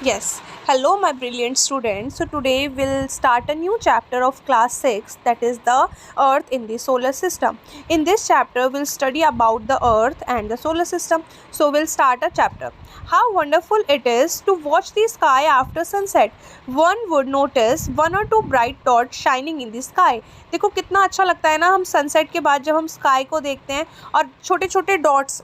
Yes, hello my brilliant students. So today we'll start a new chapter of class 6, that is the earth in the solar system. In this chapter we'll study about the earth and the solar system. So we'll start a chapter. How wonderful it is to watch the sky after sunset. One would notice one or two bright dots shining in the sky. देखो कितना अच्छा लगता है ना, हम sunset के बाद जब हम स्काई को देखते हैं और छोटे छोटे डॉट्स,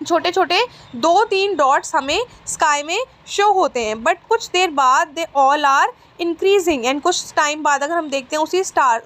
छोटे छोटे 2-3 डॉट्स हमें स्काई में शो होते हैं, बट कुछ देर बाद they all are increasing, and कुछ टाइम बाद अगर हम देखते हैं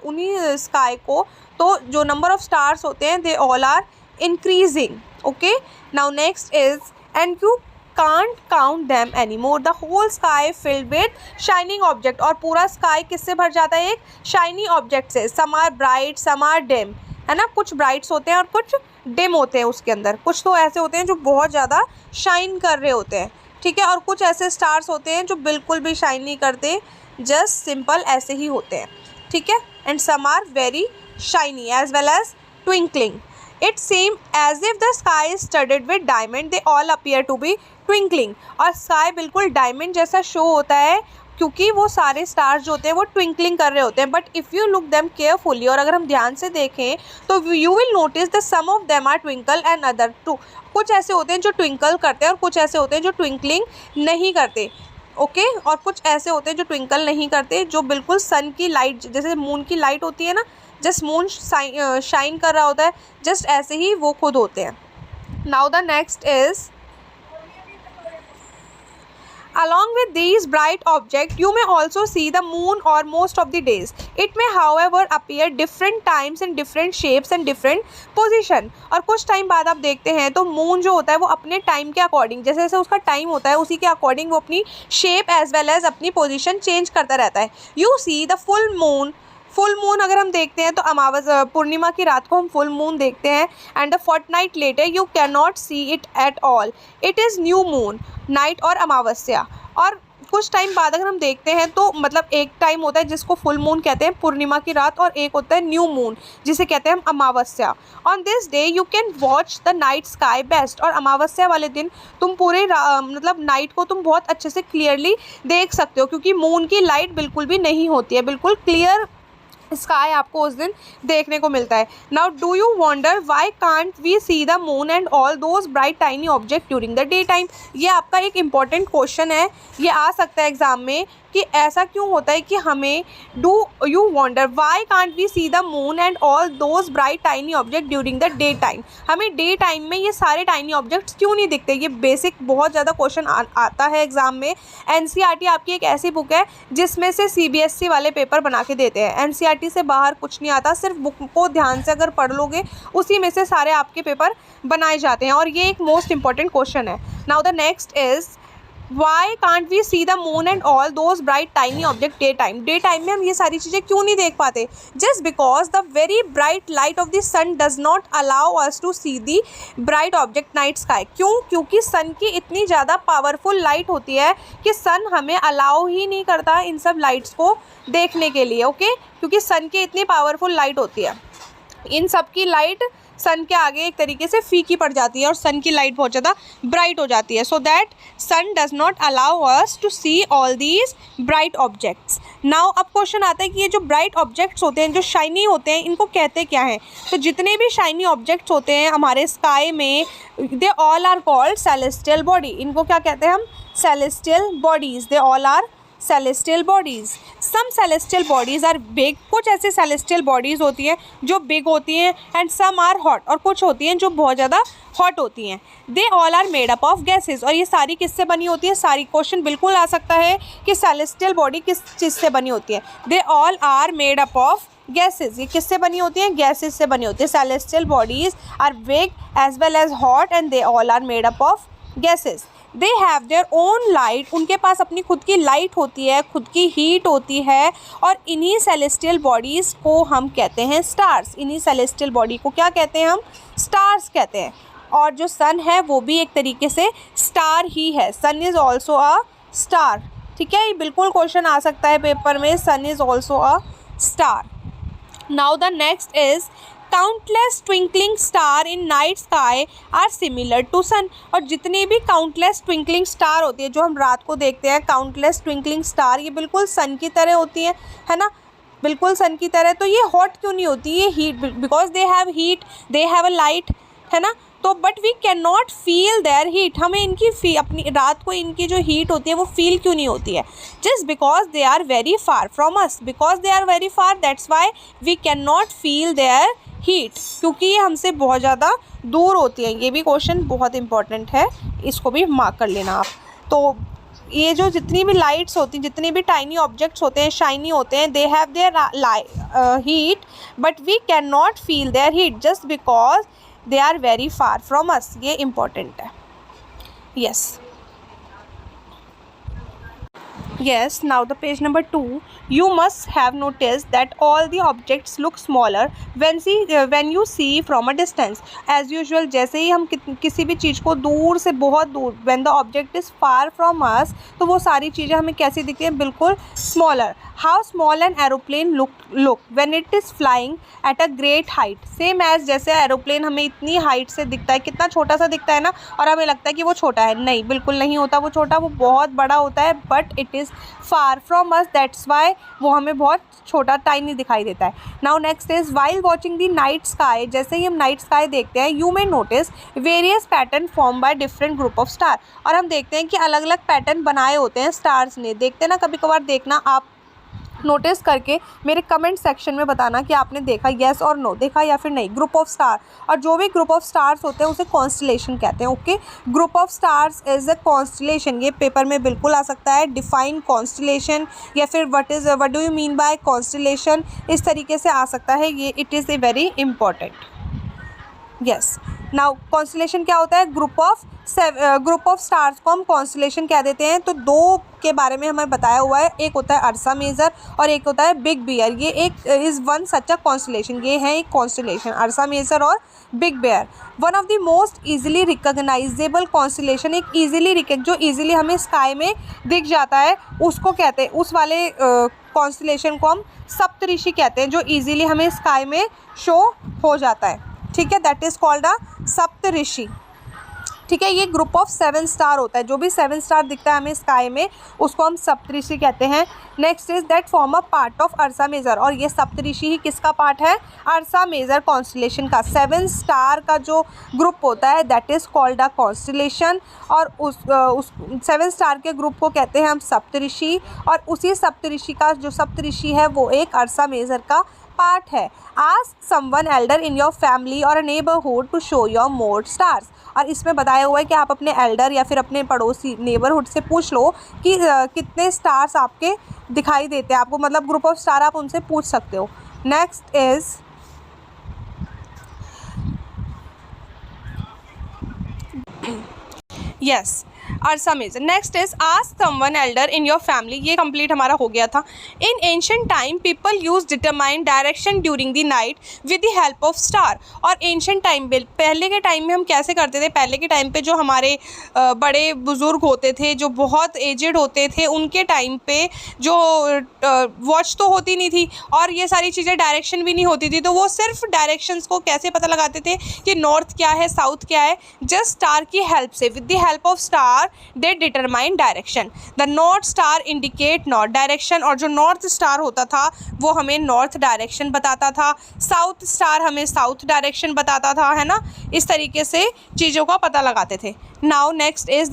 उन्हीं स्काई को, तो जो नंबर ऑफ स्टार्स होते हैं they all are increasing. Okay, now next is and you can't count them any more. The whole sky filled with shining object. और पूरा स्काई किससे भर जाता है? एक शाइनी ऑब्जेक्ट से. Some are bright, some are dim, है ना. कुछ ब्राइट्स होते हैं और कुछ डिम होते हैं उसके अंदर. कुछ तो ऐसे होते हैं जो बहुत ज़्यादा शाइन कर रहे होते हैं, ठीक है, और कुछ ऐसे स्टार्स होते हैं जो बिल्कुल भी शाइन नहीं करते, जस्ट सिंपल ऐसे ही होते हैं, ठीक है. And some are very shiny as well as twinkling. It same as if the sky is studded with diamond. They all appear to be twinkling. और स्काई बिल्कुल डायमंड जैसा शो होता है क्योंकि वो सारे स्टार्स जो होते हैं वो ट्विंकलिंग कर रहे होते हैं. But if you look them carefully, और अगर हम ध्यान से देखें तो you will notice the some of them are twinkle and other too. कुछ ऐसे होते हैं जो ट्विंकल करते हैं और कुछ ऐसे होते हैं जो ट्विंकलिंग नहीं करते. ओके, और कुछ ऐसे होते हैं जो ट्विंकल नहीं करते, जो बिल्कुल सन की लाइट, जैसे मून की लाइट होती है ना, जस्ट मून शाइन कर रहा होता है, जस्ट ऐसे ही वो खुद होते हैं. Now the next is, along with these bright objects you may also see the moon or most of the days. It may however appear different times in different shapes and different position. और कुछ time बाद आप देखते हैं तो moon जो होता है वो अपने टाइम के अकॉर्डिंग, जैसे जैसे उसका टाइम होता है उसी के अकॉर्डिंग वो अपनी शेप एज वेल एज अपनी पोजीशन चेंज करता रहता है. You see the full moon अगर हम देखते हैं तो पूर्णिमा की रात को हम फुल मून देखते हैं. And the fortnight later you can not see it at all. It is new moon night और अमावस्या. और कुछ टाइम बाद अगर हम देखते हैं तो मतलब एक टाइम होता है जिसको फुल मून कहते हैं, पूर्णिमा की रात, और एक होता है न्यू मून जिसे कहते हैं हम अमावस्या. On this day you can watch the night sky best. और अमावस्या वाले दिन तुम पूरे मतलब नाइट को तुम बहुत अच्छे से क्लियरली देख सकते हो, क्योंकि मून की लाइट बिल्कुल भी नहीं होती है, बिल्कुल क्लियर स्काई आपको उस दिन देखने को मिलता है. Now do you wonder why can't we see the moon and all those bright tiny object during the day time. ये आपका एक इम्पॉर्टेंट क्वेश्चन है, ये आ सकता है एग्जाम में कि ऐसा क्यों होता है कि हमें do you wonder why can't we see the moon and all those bright tiny object during the day time. हमें डे टाइम में ये सारे टाइनी ऑब्जेक्ट्स क्यों नहीं दिखते. ये बेसिक बहुत ज़्यादा क्वेश्चन आता है एग्जाम में. एनसीईआरटी आपकी एक ऐसी बुक है जिसमें से सीबीएसई वाले पेपर बना के देते हैं. एनसीईआरटी से बाहर कुछ नहीं आता, सिर्फ बुक को ध्यान से अगर पढ़ लोगे उसी में से सारे आपके पेपर बनाए जाते हैं, और ये एक मोस्ट इंपॉर्टेंट क्वेश्चन है. Now the next is, why can't we see the moon and all those bright tiny object day time. Day time में हम ये सारी चीज़ें क्यों नहीं देख पाते? Just because the very bright light of the sun does not allow us to see the bright object night sky. क्यों? क्योंकि सन की इतनी ज़्यादा पावरफुल लाइट होती है कि सन हमें अलाउ ही नहीं करता इन सब लाइट्स को देखने के लिए. ओके, क्योंकि सन की इतनी पावरफुल लाइट होती है, इन सब की लाइट सन के आगे एक तरीके से फीकी पड़ जाती है और सन की लाइट बहुत ज़्यादा ब्राइट हो जाती है. So that sun does not allow us to see all these bright objects. Now अब क्वेश्चन आता है कि ये जो ब्राइट ऑब्जेक्ट्स होते हैं, जो शाइनी होते हैं, इनको कहते क्या हैं? तो जितने भी शाइनी ऑब्जेक्ट्स होते हैं हमारे स्काई में, they all are called celestial body. इनको क्या कहते हैं हम? Celestial bodies. They all are celestial bodies. Some celestial bodies are big. कुछ ऐसे सेलेस्टियल बॉडीज़ होती हैं जो बिग होती हैं, एंड सम आर हॉट. और कुछ होती हैं जो बहुत ज़्यादा हॉट होती हैं. They all are made up of gases. और ये सारी किससे बनी होती है? सारी क्वेश्चन बिल्कुल आ सकता है कि सेलेस्टियल बॉडी किस चीज़ से बनी होती है. They all are made up of gases. ये किससे बनी होती हैं? गैसेज से बनी होती है. Celestial bodies are big as well as hot and they all are made up of gases. They have their own light. उनके पास अपनी खुद की लाइट होती है, खुद की हीट होती है, और इन्हीं सेलेस्टियल बॉडीज़ को हम कहते हैं स्टार्स. इन्हीं सेलेस्टियल बॉडी को क्या कहते हैं हम? स्टार्स कहते हैं. और जो सन है वो भी एक तरीके से स्टार ही है. सन इज़ ऑल्सो अ स्टार. ठीक है, ये बिल्कुल क्वेश्चन आ सकता है पेपर में, sun is also a star. Now the next is, countless twinkling star in night sky are similar to sun. और जितनी भी काउंटलेस ट्विंकलिंग स्टार होती है जो हम रात को देखते हैं, काउंटलेस ट्विंकलिंग स्टार, ये बिल्कुल सन की तरह होती है ना, बिल्कुल सन की तरह। तो ये हॉट क्यों नहीं होती, ये heat, because they have heat, they have a light, है ना। तो but we can not feel their heat, हमें इनकी अपनी रात को इनकी जो हीट होती है वो फील क्यों नहीं होती है, just because they are very far from us, because they are very far, that's why we can not feel their heat, क्योंकि ये हमसे बहुत ज़्यादा दूर होती हैं। ये भी क्वेश्चन बहुत इंपॉर्टेंट है, इसको भी मार्क कर लेना आप। तो ये जो जितनी भी लाइट्स होती हैं, जितने भी टाइनी ऑब्जेक्ट्स होते हैं, शाइनी होते हैं, they have their heat but we can not feel their heat just because they are very far from us. ये इम्पॉर्टेंट है। Yes, now the page number 2, you must have noticed that all the objects look smaller when you see from a distance. As usual, जैसे ही हम किसी भी चीज़ को दूर से बहुत दूर, when the object is far from us, तो वो सारी चीज़ें हमें कैसी दिखती हैं, बिल्कुल smaller. How small an aeroplane look when it is flying at a great height. Same as जैसे एरोप्लेन हमें इतनी हाइट से दिखता है, कितना छोटा सा दिखता है ना, और हमें लगता है कि वो छोटा है। नहीं, बिल्कुल नहीं होता वो छोटा, वो बहुत बड़ा होता है, but it is far from us, that's why वो हमें बहुत छोटा, टाइनी दिखाई देता है। Now next is while watching the night sky, जैसे ही हम नाइट स्काई देखते हैं, you may notice various pattern form by different group of star. और हम देखते हैं कि अलग अलग पैटर्न बनाए होते हैं स्टार्स ने। देखते हैं ना, कभी कभार देखना, आप नोटिस करके मेरे कमेंट सेक्शन में बताना कि आपने देखा, येस और नो, देखा या फिर नहीं। ग्रुप ऑफ स्टार, और जो भी ग्रुप ऑफ स्टार्स होते हैं उसे कॉन्स्टलेशन कहते हैं। Okay, group of stars is a constellation, ये पेपर में बिल्कुल आ सकता है। डिफाइन कॉन्स्टलेशन, या फिर what do you mean by constellation, इस तरीके से आ सकता है ये। It is a very important. Yes, now constellation क्या होता है, ग्रुप ऑफ स्टार्स को हम कॉन्स्टलेशन कह देते हैं। तो दो के बारे में हमें बताया हुआ है, एक होता है अर्सा मेजर और एक होता है बिग बियर। ये एक is one such a constellation, ये है एक कॉन्स्टलेशन, अर्सा मेजर और big bear. One of the most easily recognizable constellation, एक जो ईजिली हमें स्काई में दिख जाता है, उसको कहते हैं, उस वाले कॉन्स्टलेशन को हम सप्तऋषि कहते हैं, जो ईजिली हमें स्काई में शो हो जाता है। ठीक है, दैट इज़ कॉल्ड अ सप्तऋषि। ठीक है, ये ग्रुप ऑफ 7 स्टार होता है, जो भी 7 स्टार दिखता है हमें स्काई में, उसको हम सप्तऋषि कहते हैं। Next is that form a part of Ursa Major, और ये सप्तऋषि ही किसका पार्ट है, अर्सा मेजर कॉन्स्टलेशन का। 7 स्टार का जो ग्रुप होता है that is called a constellation, और उस 7 स्टार के ग्रुप को कहते हैं हम सप्तऋषि, और उसी सप्तऋषि का जो सप्तऋषि है वो एक अर्सा मेजर का पार्ट है। Ask someone elder in your family or neighbourhood to show your more stars, और इसमें बताया हुआ है कि आप अपने एल्डर या फिर अपने पड़ोसी नेबरहुड से पूछ लो कि कितने स्टार्स आपके दिखाई देते हैं आपको, मतलब ग्रुप ऑफ स्टार आप उनसे पूछ सकते हो। Next is yes, Ursa Major. Next is ask someone elder in your family, ये कंप्लीट हमारा हो गया था। In ancient time people use determine direction during the night with the help of star. और एंशिएंट टाइम में, पहले के time में हम कैसे करते थे, पहले के टाइम पे जो हमारे बड़े बुज़ुर्ग होते थे, जो बहुत एजेड होते थे, उनके टाइम पे जो वॉच तो होती नहीं थी और ये सारी चीज़ें डायरेक्शन भी नहीं होती थी, तो वो सिर्फ डायरेक्शंस को कैसे पता लगाते थे कि नॉर्थ क्या है, साउथ क्या है, जस्ट स्टार की हेल्प से। With the help of star they determine direction. The north star indicate north direction, और जो नॉर्थ स्टार होता था वो हमें नॉर्थ डायरेक्शन बताता था, साउथ स्टार हमें साउथ डायरेक्शन बताता था, है ना। इस तरीके से चीज़ों का पता लगाते थे। Now next is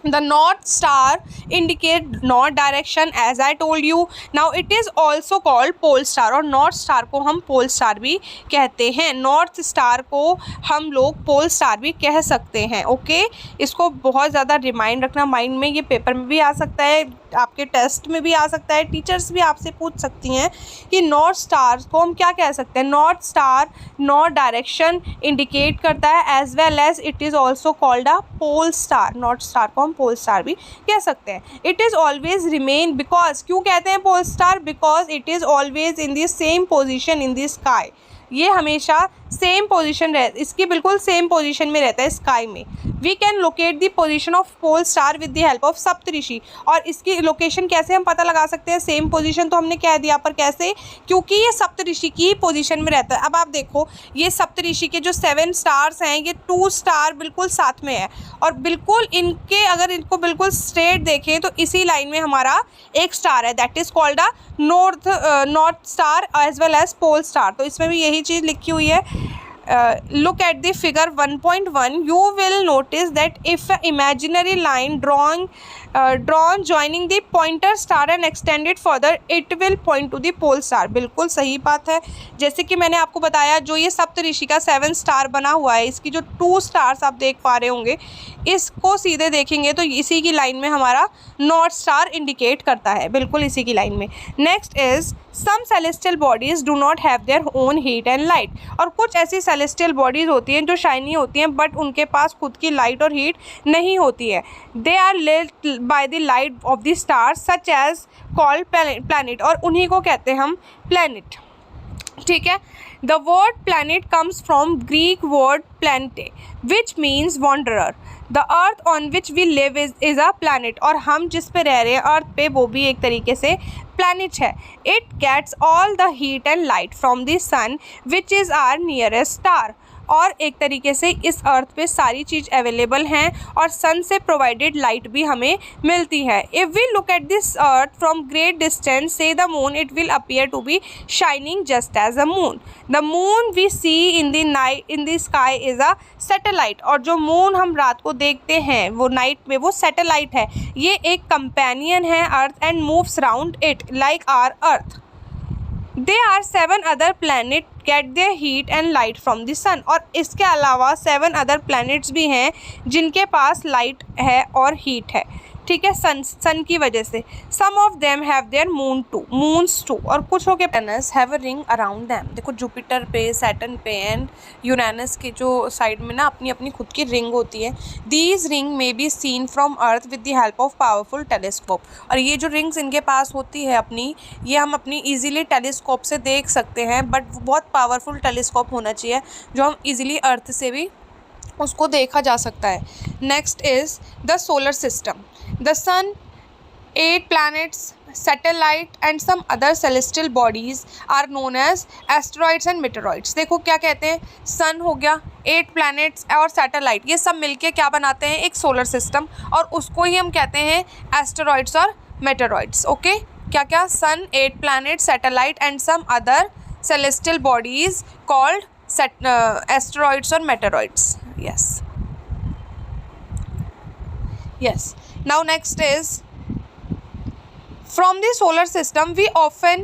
the north star indicate north direction as I told you. Now it is also called pole star, और north star को हम pole star भी कहते हैं, north star को हम लोग pole star भी कह सकते हैं। ओके, इसको बहुत ज़्यादा रिमाइंड रखना माइंड में, ये पेपर में भी आ सकता है, आपके टेस्ट में भी आ सकता है, टीचर्स भी आपसे पूछ सकती हैं कि नॉर्थ स्टार को हम क्या कह सकते हैं। North star north direction indicate करता है, as well as it is also called a pole star. North star को हम पोल स्टार भी कह सकते हैं। It is always remain, because क्यों कहते हैं pole star, because it is always in the same position in the sky. ये हमेशा सेम पोजीशन इसकी बिल्कुल सेम पोजीशन में रहता है स्काई में। We can locate the position of pole star with the help of Saptarishi. और इसकी लोकेशन कैसे हम पता लगा सकते हैं? सेम पोजीशन तो हमने कह दिया, पर कैसे? क्योंकि ये सप्तऋषि की पोजीशन में रहता है। अब आप देखो, ये सप्तऋषि के जो 7 स्टार्स हैं, ये 2 स्टार बिल्कुल साथ में है, और बिल्कुल इनके अगर इनको बिल्कुल स्ट्रेट देखें तो इसी लाइन में हमारा एक स्टार है, that is called a north star as well as pole star. तो इसमें भी यही चीज़ लिखी हुई है। Look at the figure 1.1. You will notice that if an imaginary line drawn joining the pointer star and extended further, it will point to the pole star. बिल्कुल सही बात है। जैसे कि मैंने आपको बताया, जो ये सप्तऋषि का 7 स्टार बना हुआ है, इसकी जो 2 स्टार्स आप देख पा रहे होंगे, इसको सीधे देखेंगे तो इसी की लाइन में हमारा नॉर्थ स्टार इंडिकेट करता है, बिल्कुल इसी की लाइन में। Next is some celestial bodies do not have their own heat and light. और कुछ ऐसी सेलेस्टियल बॉडीज होती हैं जो शाइनी होती हैं, बट उनके पास खुद की लाइट और हीट नहीं होती है। They are lit by the light of the stars such as called planet, और उन्हीं को कहते हैं हम प्लैनेट। ठीक है। The word planet comes from Greek word planete which means wanderer. The earth on which we live is a planet. और हम जिस पे रह रहे हैं अर्थ पे, वो भी एक तरीके से प्लैनेट है। It gets all the heat and light from the sun which is our nearest star. और एक तरीके से इस अर्थ पे सारी चीज़ अवेलेबल हैं, और सन से प्रोवाइडेड लाइट भी हमें मिलती है। If we look at this earth from great distance से the moon, it will appear to be shining just as a moon. The moon we see in the night in the sky is a satellite. और जो moon हम रात को देखते हैं वो night में, वो सैटेलाइट है। ये एक कंपेनियन है earth and moves round it like our earth. There are 7 other planets get their heat and light from the sun। और इसके अलावा 7 अदर planets भी हैं जिनके पास लाइट है और हीट है। ठीक है, सन की वजह से। Some of them have their moons too. और कुछ के planets have a ring around them. देखो जुपिटर पे, सैटर्न पे एंड यूरेनस के जो साइड में ना अपनी अपनी खुद की रिंग होती है। These ring may be seen from earth with the help of powerful telescope. और ये जो रिंग्स इनके पास होती है अपनी, ये हम अपनी ईजिली टेलीस्कोप से देख सकते हैं, बट बहुत पावरफुल टेलीस्कोप होना चाहिए जो हम ईजिली अर्थ से भी उसको देखा जा सकता है। Next is the solar system. The sun, 8 planets, satellite and some other celestial bodies are known as asteroids and meteoroids। देखो क्या कहते हैं, सन हो गया, 8 planets और सैटेलाइट, ये सब मिलके क्या बनाते हैं? एक सोलर सिस्टम, और उसको ही हम कहते हैं एस्टेरॉइड्स और मेटेरॉइड्स। ओके, क्या क्या? सन, 8 planets, satellite and some other celestial bodies called asteroids or meteoroids। Yes. Now next is from the solar system we often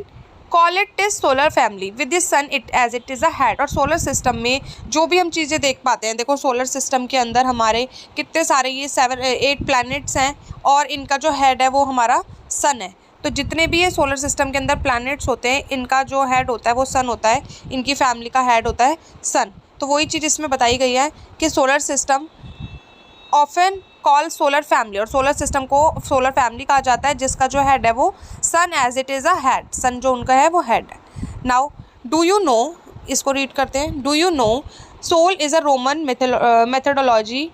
call it is solar family with the sun it as it is a head। और solar system में जो भी हम चीज़ें देख पाते हैं, देखो सोलर सिस्टम के अंदर हमारे कितने सारे ये 8 प्लैनेट्स हैं, और इनका जो हेड है वो हमारा सन है। तो जितने भी ये सोलर सिस्टम के अंदर प्लैनेट्स होते हैं, इनका जो हेड होता है वो सन होता है, इनकी फैमिली का हेड होता है सन। तो वही चीज़ इसमें बताई गई है कि solar system often call solar family, और सोलर सिस्टम को सोलर फैमिली कहा जाता है जिसका जो हेड है वो sun as it is a head. Sun जो उनका है वो हेड है। नाउ डू यू नो, इसको रीड करते हैं। Do you know sol is a Roman methodology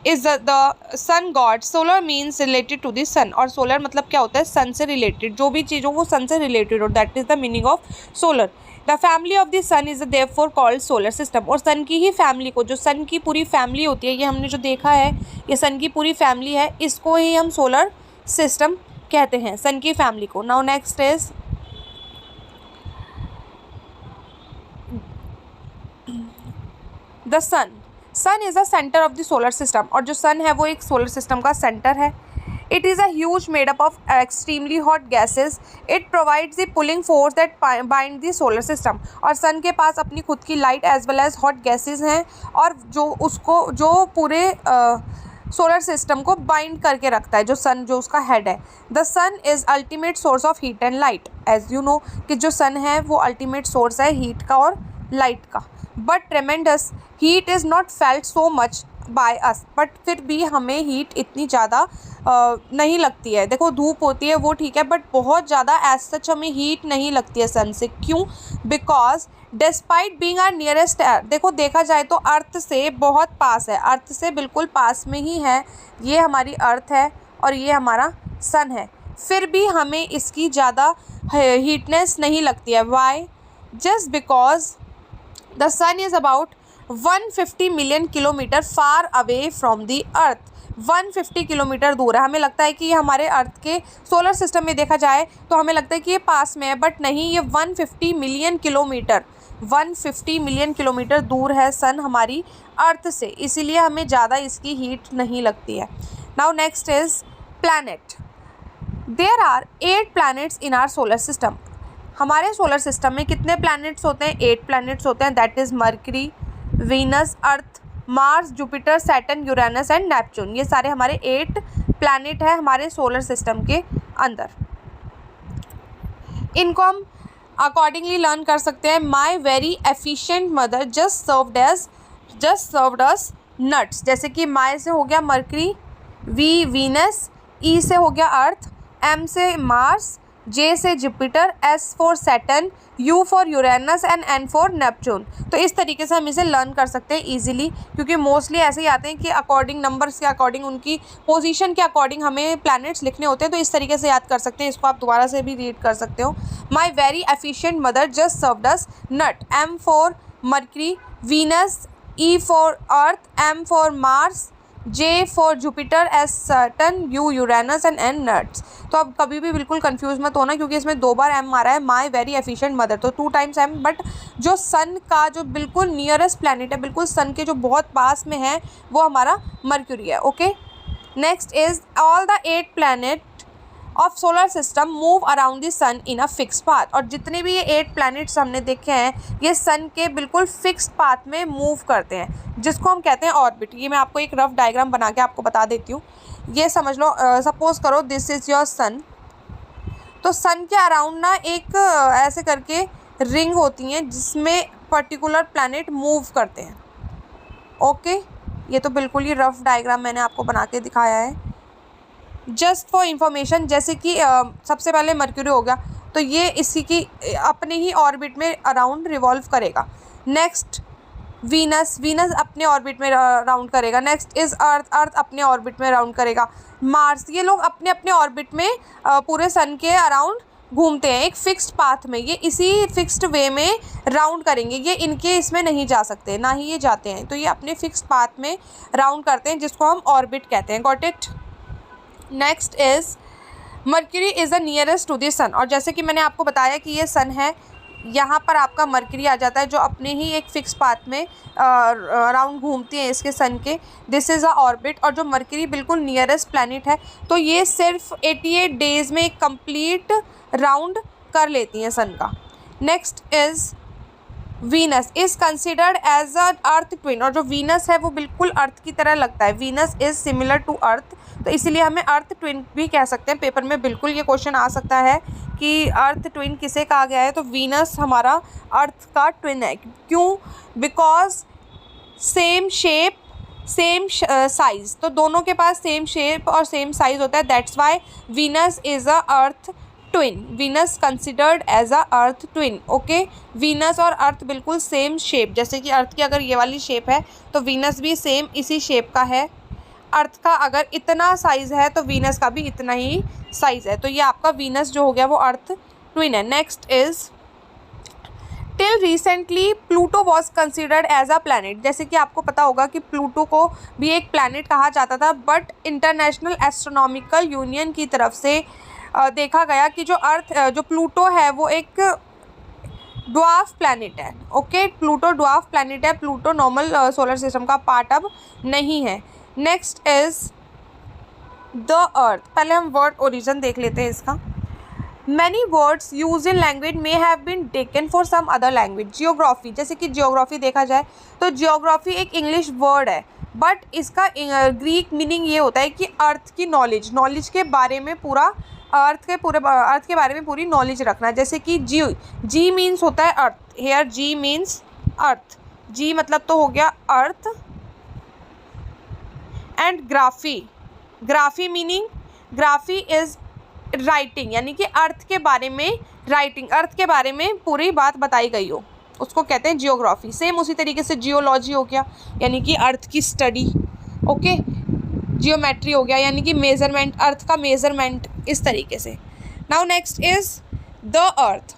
is the sun god. Solar means related to the sun. और solar मतलब क्या होता है? सन से रिलेटेड, जो भी चीज़ हो वो सन से रिलेटेड हो, that is the meaning of solar. The family of the sun is therefore called solar system. और सन की ही फैमिली को, जो सन की पूरी फैमिली होती है, ये हमने जो देखा है ये सन की पूरी फैमिली है, इसको ही हम सोलर सिस्टम कहते हैं, सन की फैमिली को। Now next is the sun. Sun is the centre of the solar system. और जो सन है वो एक सोलर सिस्टम का सेंटर है। It is a huge made up of extremely hot gases. It provides the pulling force that bind the solar system। और सन के पास अपनी खुद की light as well as hot gases हैं, और जो पूरे सोलर सिस्टम को बाइंड करके रखता है, जो सन जो उसका हेड है। The sun is ultimate source of heat and light. As you know कि जो सन है वो अल्टीमेट सोर्स है हीट का और लाइट का। But ट्रेमेंडस heat is not felt so much by us. But फिर भी हमें हीट इतनी ज़्यादा नहीं लगती है। देखो धूप होती है वो ठीक है, बट बहुत ज़्यादा एज सच हमें हीट नहीं लगती है सन से। क्यों? Because despite being our nearest star, देखो देखा जाए तो अर्थ से बहुत पास है, अर्थ से बिल्कुल पास में ही है, ये हमारी अर्थ है और ये हमारा सन है, फिर भी हमें इसकी ज़्यादा हीटनेस नहीं लगती है। Why? Just because the sun is about 150 million kilometre far away from the earth. 150 kilometre दूर है, हमें लगता है कि ये हमारे अर्थ के सोलर सिस्टम में देखा जाए तो हमें लगता है कि ये पास में है, बट नहीं, ये 150 मिलियन किलोमीटर 150 मिलियन किलोमीटर दूर है सन हमारी अर्थ से, इसीलिए हमें ज़्यादा इसकी हीट नहीं लगती है। Now next is planet. There are 8 planets in our solar system. हमारे सोलर सिस्टम में कितने प्लैनेट्स होते हैं? 8 प्लैनेट्स होते हैं, that is Mercury, Venus, Earth, Mars, Jupiter, Saturn, Uranus and Neptune. ये सारे हमारे 8 प्लैनेट हैं हमारे सोलर सिस्टम के अंदर। इनको हम अकॉर्डिंगली लर्न कर सकते हैं। माई very efficient mother just served us nuts, जैसे कि माई से हो गया मर्करी, वी वीनस, ई से हो गया अर्थ, एम से मार्स, जे से Jupiter, S for Saturn, U for Uranus and N for Neptune. तो इस तरीके से हम इसे लर्न कर सकते हैं ईजिली, क्योंकि मोस्टली ऐसे ही आते हैं कि अकॉर्डिंग नंबर्स के अकॉर्डिंग, उनकी पोजीशन के अकॉर्डिंग हमें प्लैनेट्स लिखने होते हैं, तो इस तरीके से याद कर सकते हैं। इसको आप दोबारा से भी रीड कर सकते हो। My very efficient mother just served us nut, M for Mercury, Venus, E for Earth, M for Mars, J for Jupiter, S Saturn, U Uranus and N nuts. तो अब कभी भी बिल्कुल कंफ्यूज मत होना, क्योंकि इसमें 2 बार एम आ रहा है। माई वेरी एफिशिएंट मदर तो 2 टाइम्स एम, बट जो सन का जो बिल्कुल नियरेस्ट प्लैनेट है, बिल्कुल सन के जो बहुत पास में है, वो हमारा मर्क्यूरी है। Okay, next is all the 8 planet of solar system move around the sun in a fix path. और जितने भी ये 8 प्लैनेट्स हमने देखे हैं, ये सन के बिल्कुल फिक्स्ड पाथ में मूव करते हैं, जिसको हम कहते हैं ऑर्बिट। ये मैं आपको एक रफ डायग्राम बना के आपको बता देती हूँ। ये समझ लो, सपोज करो दिस इज़ योर सन, तो सन के अराउंड ना एक ऐसे करके रिंग होती हैं, जिसमें पर्टिकुलर प्लैनेट मूव करते हैं। ओके, ये तो बिल्कुल ही रफ डायग्राम मैंने आपको बना के दिखाया है जस्ट फॉर इंफॉर्मेशन। जैसे कि सबसे पहले मर्क्यूरी हो गया, तो ये इसी की अपने ही ऑर्बिट में अराउंड रिवॉल्व करेगा। नेक्स्ट वीनस अपने ऑर्बिट में राउंड करेगा। नेक्स्ट इज़ अर्थ अपने ऑर्बिट में राउंड करेगा। मार्स, ये लोग अपने अपने ऑर्बिट में पूरे सन के अराउंड घूमते हैं एक फिक्स्ड पाथ में, ये इसी फिक्स्ड वे में राउंड करेंगे, ये इनके इसमें नहीं जा सकते, ना ही ये जाते हैं, तो ये अपने फिक्स्ड पाथ में राउंड करते हैं, जिसको हम ऑर्बिट कहते हैं। Got it? Next is Mercury is the nearest to the sun. और जैसे कि मैंने आपको बताया कि ये सन है, यहाँ पर आपका मर्क्यूरी आ जाता है, जो अपने ही एक फिक्स पाथ में राउंड घूमती है इसके सन के। This is a orbit. और जो मर्क्यूरी बिल्कुल नियरेस्ट प्लैनेट है, तो ये सिर्फ 88 डेज़ में एक कंप्लीट राउंड कर लेती हैं सन का। Next is Venus is considered as a earth twin. और जो वीनस है वो बिल्कुल अर्थ की तरह लगता है, Venus is similar to earth, तो इसीलिए हमें अर्थ ट्विन भी कह सकते हैं। पेपर में बिल्कुल ये क्वेश्चन आ सकता है कि अर्थ ट्विन किसे कहा गया है, तो वीनस हमारा अर्थ का ट्विन है। क्यों? Because same shape same size, तो दोनों के पास सेम शेप और सेम साइज़ होता है, that's why Venus is a earth twin. Venus considered as a earth twin. Okay, Venus और अर्थ बिल्कुल सेम शेप, जैसे कि अर्थ की अगर ये वाली शेप है, तो वीनस भी सेम इसी शेप का है। अर्थ का अगर इतना साइज़ है, तो वीनस का भी इतना ही साइज़ है, तो ये आपका वीनस जो हो गया वो अर्थ ट्विन है। Next is till recently Pluto was considered as a planet. जैसे कि आपको पता होगा कि प्लूटो को भी एक प्लैनेट कहा जाता था, बट इंटरनेशनल एस्ट्रोनॉमिकल यूनियन की तरफ से देखा गया कि जो प्लूटो है वो एक ड्वार्फ प्लैनेट है। ओके, प्लूटो ड्वार्फ प्लैनेट है, प्लूटो नॉर्मल सोलर सिस्टम का पार्ट अब नहीं है। Next is the earth. पहले हम वर्ड ओरिजिन देख लेते हैं इसका। Many words use in language may have been taken for some other language. Geography, जैसे कि जियोग्राफी देखा जाए तो जियोग्राफी एक इंग्लिश वर्ड है, बट इसका ग्रीक मीनिंग ये होता है कि अर्थ की नॉलेज के बारे में पूरा अर्थ के बारे में पूरी नॉलेज रखना। जैसे कि जी मीन्स होता है अर्थ, हेयर जी मीन्स अर्थ, जी मतलब तो हो गया earth. And graphy meaning, graphy is writing, यानी कि अर्थ के बारे में राइटिंग, अर्थ के बारे में पूरी बात बताई गई हो। उसको कहते हैं जियोग्राफी। सेम उसी तरीके से जियोलॉजी हो गया यानी कि अर्थ की स्टडी, ओके। जियोमेट्री हो गया यानी कि मेज़रमेंट, अर्थ का मेज़रमेंट, इस तरीके से। Now next is the earth.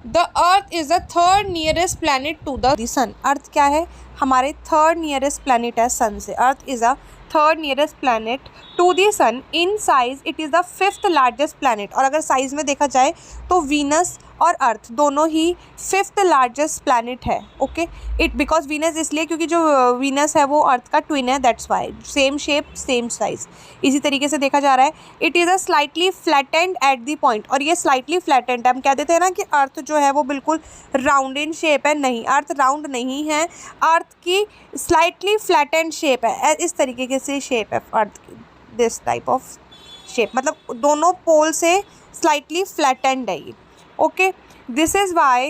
The earth is the third nearest planet to the sun. Earth क्या है? हमारे थर्ड नियरेस्ट प्लैनेट है सन से। Earth is a third nearest planet to the sun. In size it is the fifth largest planet. और अगर size में देखा जाए तो वीनस और अर्थ दोनों ही फिफ्थ लार्जेस्ट प्लैनेट है, ओके। इट बिकॉज वीनस इसलिए क्योंकि जो वीनस है वो अर्थ का ट्विन है, that's Y. Same shape same size, इसी तरीके से देखा जा रहा है। It is a slightly flattened at the point. और ये स्लाइटली फ्लैटेंड, हम कह देते हैं ना कि अर्थ जो है वो बिल्कुल राउंड इन शेप है, नहीं, अर्थ राउंड नहीं है, अर्थ की स्लाइटली फ्लैटेंड शेप है। इस तरीके से शेप है अर्थ की, दिस टाइप ऑफ शेप, मतलब दोनों पोल से स्लाइटली फ्लैटेंड है ये, okay. This is why,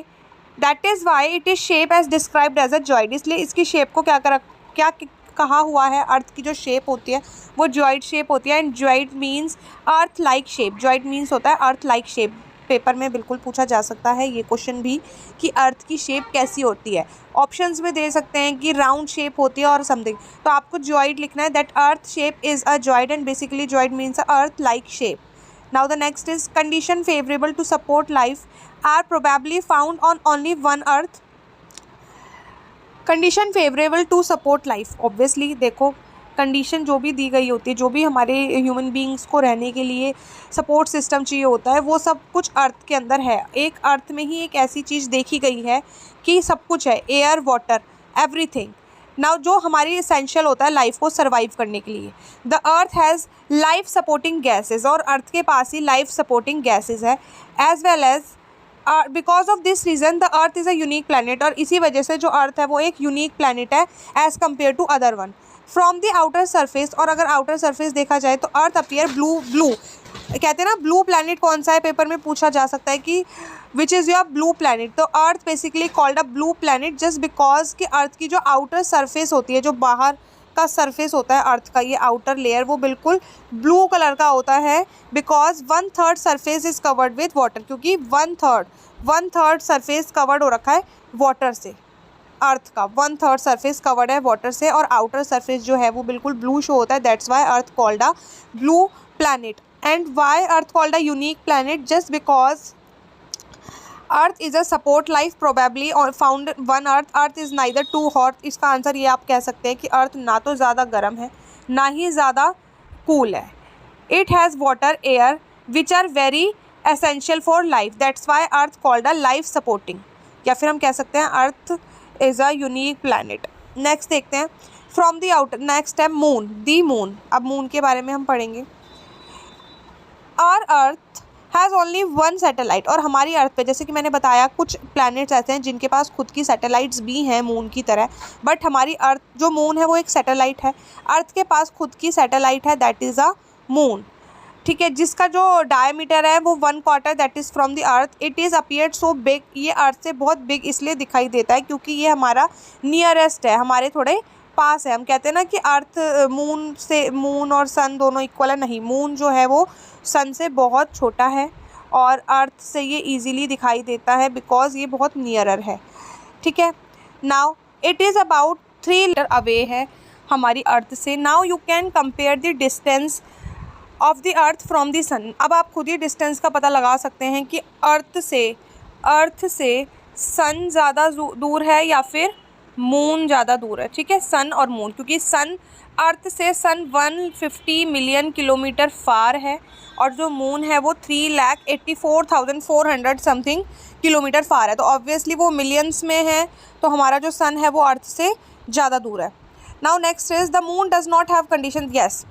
that is why it is shape as described as a geoid. इसलिए इसकी शेप को क्या कहा हुआ है, अर्थ की जो शेप होती है वो जॉइड शेप होती है। And geoid means earth like shape. Geoid means होता है अर्थ लाइक शेप। पेपर में बिल्कुल पूछा जा सकता है ये क्वेश्चन भी कि अर्थ की शेप कैसी होती है। ऑप्शंस में दे सकते हैं कि राउंड शेप होती है और समथिंग, तो आपको जॉइड लिखना है। That earth shape is a geoid and basically geoid means a earth like shape. Now the next is condition favorable to support life are probably found on only one earth. Condition favorable to support life, obviously देखो condition जो भी दी गई होती है, जो भी हमारे human beings को रहने के लिए सपोर्ट सिस्टम चाहिए होता है, वो सब कुछ अर्थ के अंदर है। एक अर्थ में ही एक ऐसी चीज़ देखी गई है कि सब कुछ है, एयर, वाटर, एवरीथिंग। नाउ जो हमारी इसेंशियल होता है लाइफ को सर्वाइव करने के लिए। The earth has life supporting gases, और अर्थ के पास ही लाइफ सपोर्टिंग गैसेज है। As well as because of this reason the earth is a unique planet, और इसी वजह से जो अर्थ है वो एक यूनिक प्लानट है as compare to other one. From the outer surface, और अगर आउटर सरफेस देखा जाए तो अर्थ अपीयर ब्लू कहते हैं ना, ब्लू प्लानट कौन सा है, पेपर में पूछा जा सकता है कि which is your blue planet. तो earth basically called a blue planet just because कि अर्थ की जो आउटर सरफेस होती है, जो बाहर का सरफेस होता है अर्थ का, ये आउटर लेयर वो बिल्कुल ब्लू कलर का होता है। Because 1/3 surface is covered with water, क्योंकि 1/3 सरफेस कवर्ड हो रखा है वाटर से। अर्थ का 1/3 सरफेस कवर्ड है वाटर से, और आउटर सरफेस जो है वो बिल्कुल ब्लू शो होता है। That's why earth called a blue planet. And why earth called a unique planet? Just because earth is a support life probably found one earth. Earth is neither too hot. इसका answer ये आप कह सकते हैं कि अर्थ ना तो ज़्यादा गर्म है ना ही ज़्यादा कूल है। It has water, air which are very essential for life, that's why earth called a life supporting. या फिर हम कह सकते हैं earth is a unique planet. Next देखते हैं फ्रॉम द आउटर। नेक्स्ट है मून, दी मून। अब मून के बारे में हम पढ़ेंगे। Our earth has only one satellite, और हमारी अर्थ पे जैसे कि मैंने बताया कुछ प्लैनेट्स ऐसे हैं जिनके पास खुद की सैटेलाइट्स भी हैं मून की तरह, बट हमारी अर्थ जो मून है वो एक सैटेलाइट है। अर्थ के पास खुद की सैटेलाइट है, दैट इज़ अ मून, ठीक है, जिसका जो डायमीटर है वो 1/4 that is from the earth. It is appeared so big, ये अर्थ से बहुत बिग इसलिए दिखाई देता है क्योंकि ये हमारा नियरेस्ट है, हमारे थोड़े पास है। हम कहते हैं ना कि अर्थ मून से, मून और सन दोनों इक्वल है, नहीं, मून जो है वो सन से बहुत छोटा है और अर्थ से ये इजीली दिखाई देता है बिकॉज ये बहुत नियरर है, ठीक है। Now it is about 3 litre away है हमारी अर्थ से। Now you can compare the distance of the earth from the sun. अब आप खुद ही डिस्टेंस का पता लगा सकते हैं कि अर्थ से सन ज़्यादा दूर है या फिर मून ज़्यादा दूर है, ठीक है, सन और मून, क्योंकि सन अर्थ से 150 मिलियन किलोमीटर फार है और जो मून है वो 3,84,400 समथिंग किलोमीटर फार है। तो ऑब्वियसली वो मिलियंस में है, तो हमारा जो सन है वो अर्थ से ज़्यादा दूर है। Now next is the moon does not have condition. Yes,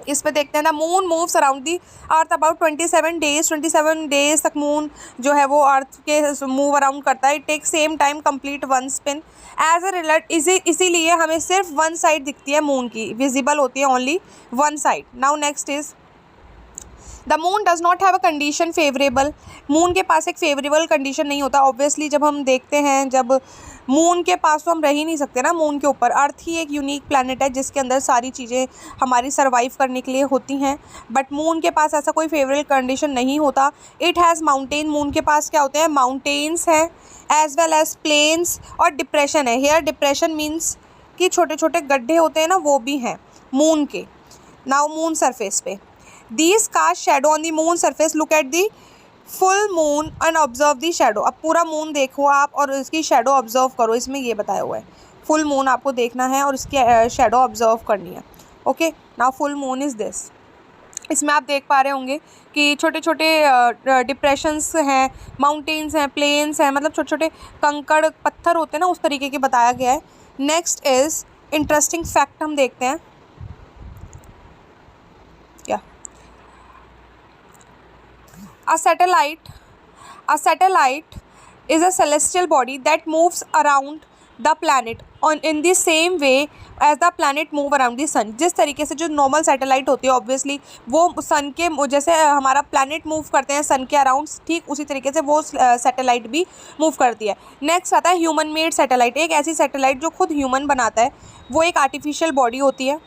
इस पे देखते हैं ना, moon moves around the earth about 27 days तक मून जो है वो अर्थ के मूव अराउंड करता है। It take same time complete one spin as a result. इसीलिए हमें सिर्फ वन साइड दिखती है मून की, विजिबल होती है only one side. Now next is the moon does not have a condition favourable. Moon के पास एक फेवरेबल कंडीशन नहीं होता। ऑब्वियसली जब हम देखते हैं, जब मून के पास तो हम रह ही नहीं सकते ना मून के ऊपर। अर्थ ही एक यूनिक प्लैनेट है जिसके अंदर सारी चीज़ें हमारी सर्वाइव करने के लिए होती हैं, बट मून के पास ऐसा कोई फेवरेबल कंडीशन नहीं होता। इट हैज़ माउंटेन, मून के पास क्या होते हैं, माउंटेन्स हैं। एज वेल एज प्लेन्स और डिप्रेशन है। हेयर डिप्रेशन मीन्स कि छोटे छोटे गड्ढे होते हैं ना, वो भी हैं मून के। नाउ मून सरफेस पे these cast shadow on the moon surface, look at the full moon and observe the shadow. अब पूरा मून देखो आप और इसकी शेडो ऑब्जर्व करो, इसमें ये बताया हुआ है फुल मून आपको देखना है और इसकी शेडो ऑब्जर्व करनी है। Okay, now full moon is this. इसमें आप देख पा रहे होंगे कि छोटे छोटे डिप्रेशंस हैं, माउंटेन्स हैं, प्लेन्स हैं, मतलब छोटे छोटे कंकड़ पत्थर होते हैं ना, उस तरीके के बताया गया है। नेक्स्ट इज़ इंटरेस्टिंग फैक्ट हम देखते हैं क्या। A satellite is a celestial body that moves around the planet in the same way as the planet move around the sun। जिस तरीके से जो नॉर्मल सैटेलाइट होती है ऑब्वियसली वो सन के जैसे हमारा प्लैनेट मूव करते हैं सन के अराउंड, ठीक उसी तरीके से वो सैटेलाइट भी मूव करती है। नेक्स्ट आता है ह्यूमन मेड सैटेलाइट। एक ऐसी सैटेलाइट जो खुद ह्यूमन बनाता है, वो एक आर्टिफिशियल बॉडी होती है।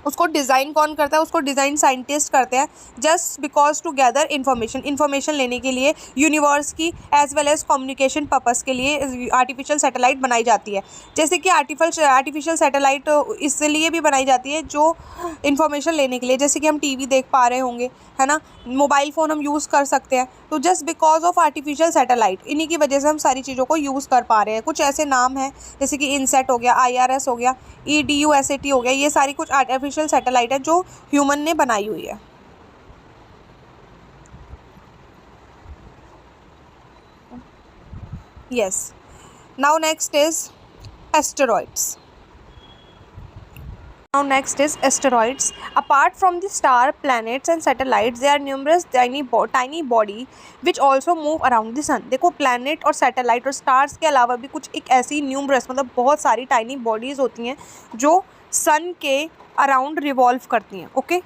उसको डिज़ाइन कौन करता है? उसको डिज़ाइन साइंटिस्ट करते हैं, just because to gather information लेने के लिए यूनिवर्स की as well as communication purpose के लिए आर्टिफिशियल सैटेलाइट बनाई जाती है। जैसे कि आर्टिफिशियल सैटेलाइट इसलिए भी बनाई जाती है जो इन्फॉर्मेशन लेने के लिए, जैसे कि हम टीवी देख पा रहे होंगे, है ना, मोबाइल फ़ोन हम यूज़ कर सकते हैं, तो just because of artificial satellite, इन्हीं की वजह से हम सारी चीज़ों को यूज़ कर पा रहे हैं। कुछ ऐसे नाम हैं जैसे कि इनसेट हो गया, IRS हो गया, EDUSAT हो गया, ये सारी कुछ आर्टिफिशियल सैटेलाइट है जो ह्यूमन ने बनाई हुई है। Yes, now next is asteroids. Now next is asteroids. Apart from the star, planets and satellites, there are numerous tiny body which also move around the sun। देखो planet और satellite और stars के अलावा भी कुछ एक ऐसी numerous मतलब बहुत सारी tiny bodies होती हैं जो sun के around revolve करती हैं। Okay,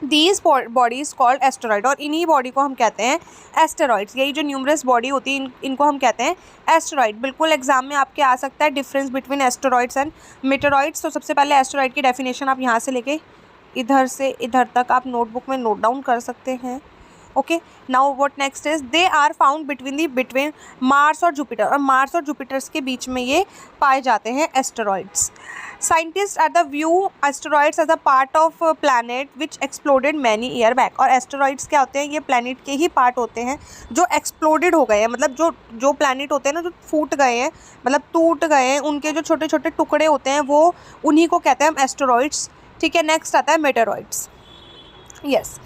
These bodies called asteroid, और इन्हीं बॉडी को हम कहते हैं एस्टेरॉइड्स। यही जो न्यूमरस बॉडी होती है इनको हम कहते हैं एस्टेरॉइड। बिल्कुल एग्जाम में आपके आ सकता है difference between asteroids and meteoroids. तो सबसे पहले एस्टेरॉइड की डेफिनेशन आप यहाँ से लेके इधर से इधर तक आप नोटबुक में नोट डाउन कर सकते हैं। Okay, now what next is they are found between Mars और जुपिटर, और मार्स और जुपिटर्स के बीच में ये पाए जाते हैं asteroids. Scientist are the view asteroids as a part of planet which exploded many year back. और एस्टेरॉइड्स क्या होते हैं? ये प्लैनेट के ही पार्ट होते हैं जो एक्सप्लोडेड हो गए हैं, मतलब जो प्लैनेट होते हैं ना, जो फूट गए हैं, मतलब टूट गए हैं, उनके जो छोटे छोटे टुकड़े होते हैं वो उन्हीं को कहते हैं हम एस्टेरॉइड्स। ठीक है, नेक्स्ट आता है meteoroids. Yes,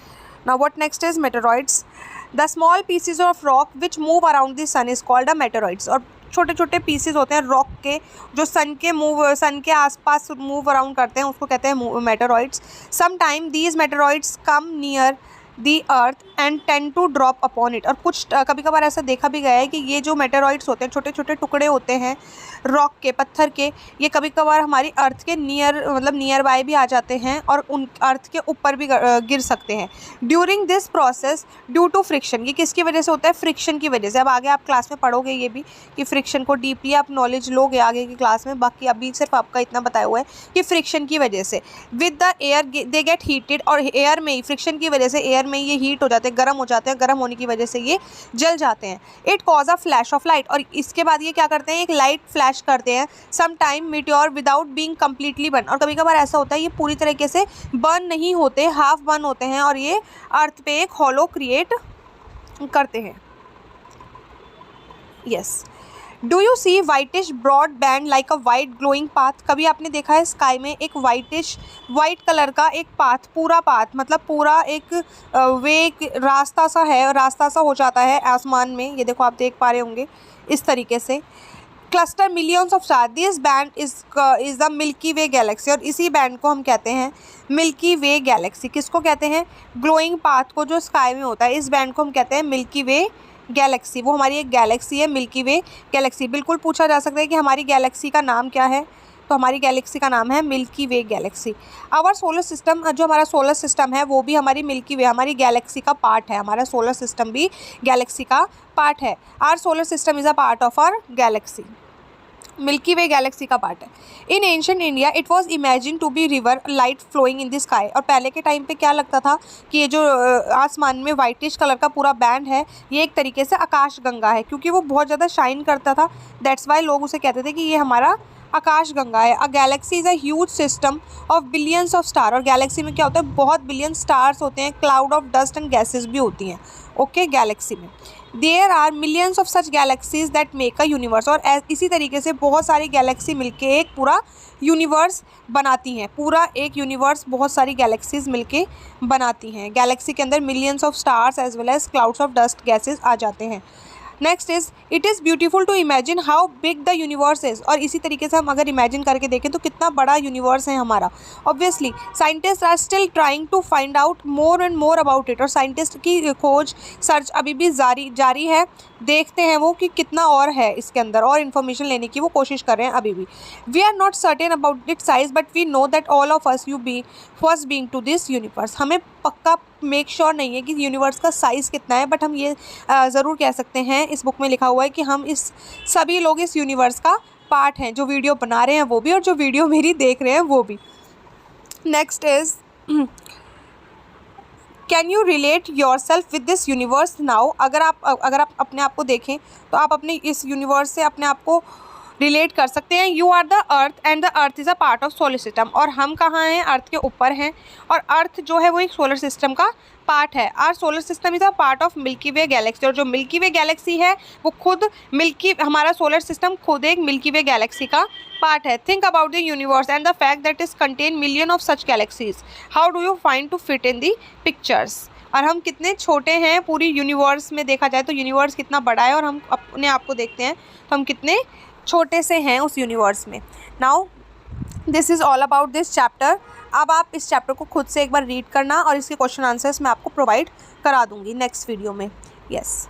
now what next is meteoroids। the small pieces of rock which move around the sun is called a meteoroids। और छोटे छोटे पीसेस होते हैं रॉक के जो सन के आसपास मूव अराउंड करते हैं, उसको कहते हैं meteoroids. Sometime these meteoroids come near the earth and tend to drop upon it. और कुछ कभी कभार ऐसा देखा भी गया है कि ये जो मेटेरॉइड्स होते हैं, छोटे छोटे टुकड़े होते हैं रॉक के, पत्थर के, ये कभी कभार हमारी अर्थ के नियर बाय भी आ जाते हैं और उन अर्थ के ऊपर भी गिर सकते हैं। During this process due to friction, ये किसकी वजह से होता है? फ्रिक्शन की वजह से। अब आगे आप क्लास में पढ़ोगे ये भी कि फ्रिक्शन को डीपली आप नॉलेज लोगे आगे की क्लास में, बाकी अभी सिर्फ आपका इतना बताया हुआ है कि फ्रिक्शन की वजह से with the air they get heated, और एयर में ही फ्रिक्शन की वजह से एयर में ये हीट हो जाते हैं, गर्म हो जाते हैं, गर्म होने की वजह से ये जल जाते हैं। It cause a flash of light, और इसके बाद ये क्या करते हैं? एक लाइट फ्लैश करते हैं। Some time meteor without being completely burn, और कभी कभार ऐसा होता है ये पूरी तरीके से बर्न नहीं होते, हाफ बर्न होते हैं और ये अर्थ पे एक हॉलो क्रिएट करते हैं। Yes, do you see whitish broad band like a white glowing path? कभी आपने देखा है स्काई में एक वाइट कलर का एक पाथ, पूरा पाथ, मतलब पूरा एक रास्ता सा है, रास्ता सा हो जाता है आसमान में। ये देखो आप देख पा रहे होंगे इस तरीके से। Cluster millions of star, this band is the milky Way galaxy, और इसी बैंड को हम कहते हैं मिल्की वे गैलेक्सी। किसको कहते हैं? ग्लोइंग पाथ को जो स्काई में होता है, इस बैंड को हम कहते हैं मिल्की वे गैलेक्सी। वो हमारी एक गैलेक्सी है मिल्की वे गैलेक्सी। बिल्कुल पूछा जा सकता है कि हमारी गैलेक्सी का नाम क्या है, तो हमारी गैलेक्सी का नाम है Milky Way galaxy. Our solar system, जो हमारा सोलर सिस्टम है वो भी हमारी मिल्की वे हमारी गैलेक्सी का पार्ट है। हमारा सोलर सिस्टम भी गैलेक्सी का पार्ट है। Our solar system is a part of our galaxy. Milky Way galaxy का पार्ट है। In ancient India it was imagine to be river light flowing in the sky. और पहले के time पे क्या लगता था कि ये जो आसमान में वाइटिश कलर का पूरा बैंड है ये एक तरीके से आकाश गंगा है, क्योंकि वो बहुत ज़्यादा शाइन करता था। दैट्स वाई लोग उसे कहते थे कि ये हमारा आकाश गंगा है। A galaxy is a huge system of billions of star. और गैलेक्सी में क्या होता है, बहुत बिलियन स्टार्स होते हैं, cloud of dust and gases भी होती हैं। ओके, गैलेक्सी में there are millions of such galaxies that make a universe. और इसी तरीके से बहुत सारी गैलेक्सी मिलके एक पूरा यूनिवर्स बनाती हैं। पूरा एक यूनिवर्स बहुत सारी गैलेक्सीज मिलके बनाती हैं। गैलेक्सी के अंदर millions of stars as well as clouds of dust gases आ जाते हैं। Next is it is beautiful to imagine how big the universe is. और इसी तरीके से हम अगर इमेजिन करके देखें तो कितना बड़ा यूनिवर्स है हमारा। Obviously scientist are still trying to find out more and more about it. और साइंटिस्ट की खोज सर्च अभी भी जारी है। देखते हैं वो कि कितना और है इसके अंदर, और इन्फॉर्मेशन लेने की वो कोशिश कर रहे हैं अभी भी। We are not certain about it size but we know that all of us first being to this universe. हमें पक्का मेक श्योर नहीं है कि यूनिवर्स का साइज़ कितना है, बट हम ये ज़रूर कह सकते हैं, इस बुक में लिखा हुआ है कि हम इस सभी लोग इस यूनिवर्स का पार्ट हैं। जो वीडियो बना रहे हैं वो भी, और जो वीडियो मेरी देख रहे हैं वो भी। Next is can you relate your self with this universe now. अगर आप अपने आप को देखें तो आप अपने इस यूनिवर्स से अपने आप को रिलेट कर सकते हैं। You are the earth and the earth is a part of solar system. और हम कहाँ हैं, अर्थ के ऊपर हैं, और अर्थ जो है वो एक सोलर सिस्टम का पार्ट है। Our solar system is a part of Milky Way galaxy. और जो मिल्की वे गैलेक्सी है वो खुद हमारा सोलर सिस्टम खुद एक मिल्की वे गैलेक्सी का पार्ट है। Think about the universe and the fact that is contain million of such galaxies. How do you find to fit in the pictures. और हम कितने छोटे हैं पूरी यूनिवर्स में, देखा जाए तो यूनिवर्स कितना बड़ा है, और हम अपने आप को देखते हैं तो हम कितने छोटे से हैं उस यूनिवर्स में। Now this is all about this chapter. अब आप इस चैप्टर को खुद से एक बार रीड करना, और इसके क्वेश्चन आंसर्स मैं आपको प्रोवाइड करा दूँगी नेक्स्ट वीडियो में। यस।